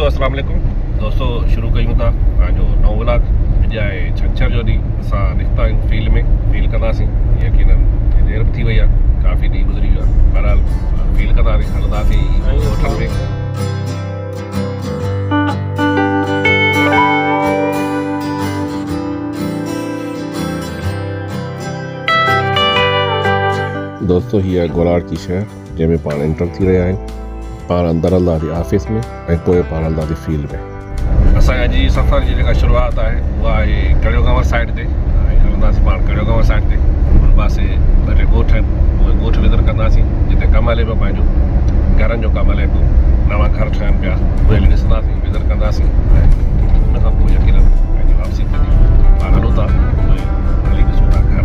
दोस्तों अस्सलाम वालेकुम दोस्तों शुरू कयूं था पंहिंजो नओं व्लॉग अॼु छंछर जो ॾींहुं असां निकिता आहियूं फील्ड में फील कंदासीं यकीनन देर बि थी वई आहे काफ़ी ॾींहुं गुज़री वियो आहे बहरहाल फील कंदासीं हलंदासीं ॻोठनि में। दोस्तों हीअ आहे गोलार की शहर जंहिंमें पाण एंटर थी रहिया आहियूं। पाण अंदरि हलंदासीं ऑफिस में ऐं पोइ पाण हलंदासीं फील्ड में। असांजी अॼु जी सफ़र जी जेका शुरूआत आहे उहा आहे कड़ियोगांव साइड ते ऐं हलंदासीं पाण कड़ियोगांव साइड ते हुन पासे ॿ टे ॻोठ आहिनि उहे ॻोठ विज़िट कंदासीं जिते कमु हले पियो पंहिंजो घरनि जो कमु हले पियो नवां घर ठहनि पिया उहे हली ॾिसंदासीं विज़िट कंदासीं ऐं हुन खां पोइ यकीनन पंहिंजी वापसी थींदी पाण हलूं था उहे हली ॾिसूं था घर।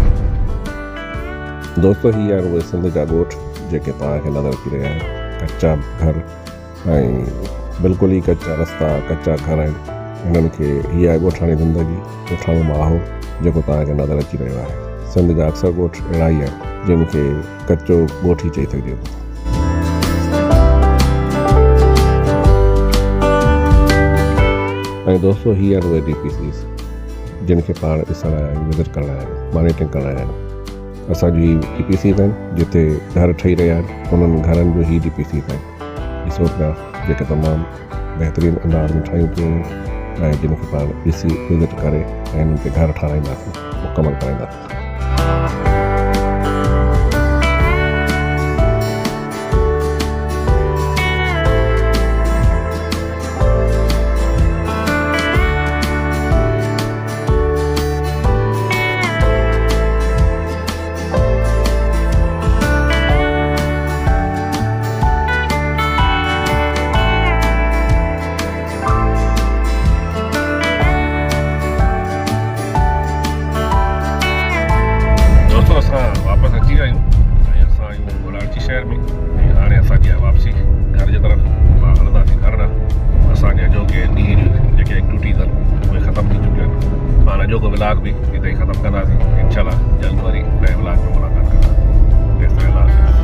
दोस्तों ही आहिनि उहे सिंध जा ॻोठ जेके तव्हांखे नज़र अची रहिया आहिनि कच्चा घर ऐं बिल्कुलु ई कच्चा रस्ता कच्चा घर आहिनि हिननि खे हीअ आहे ॻोठाणी ज़िंदगी ॻोठाणो माहौल जेको तव्हांखे नज़र अची रहियो आहे। सिंध जा अक्सर ॻोठ अहिड़ा ई आहिनि जिन खे कचो ॻोठ ई चई सघिजे थो। ऐं दोस्तों हीअ आहिनि उहे DPCs जिन खे पाण ॾिसण आया आहियूं विज़िट करण आया आहियूं मॉनिटरिंग करण आया आहियूं। असांजी DPCs आहिनि जिते घर ठही रहिया आहिनि उन्हनि घरनि जो ई DPCs आहिनि ॾिसो पिया जेके तमामु बहितरीनु अंदाज़ में ठाहियूं पियूं ऐं जिन खे पाण ॾिसी विज़िट करे ऐं हिननि खे घर ठाराईंदासीं मुकमल कराईंदासीं। वापस अची विया आहियूं ऐं असां आहियूं गोलार जी शहर में ऐं हाणे असांजी आहे वापसी घर जे तरफ़ पाण हलंदासीं घर ॾांहुं। असांजे अॼोके ॾींहं जूं जेके एक्टिविटीज़ आहिनि उहे ख़तमु थी चुकियूं आहिनि। पाण अॼोको व्लॉग बि हिते ई ख़तमु कंदासीं इंशाल्लाह जल्द वरी नए व्लॉग में मुलाक़ात कंदासीं।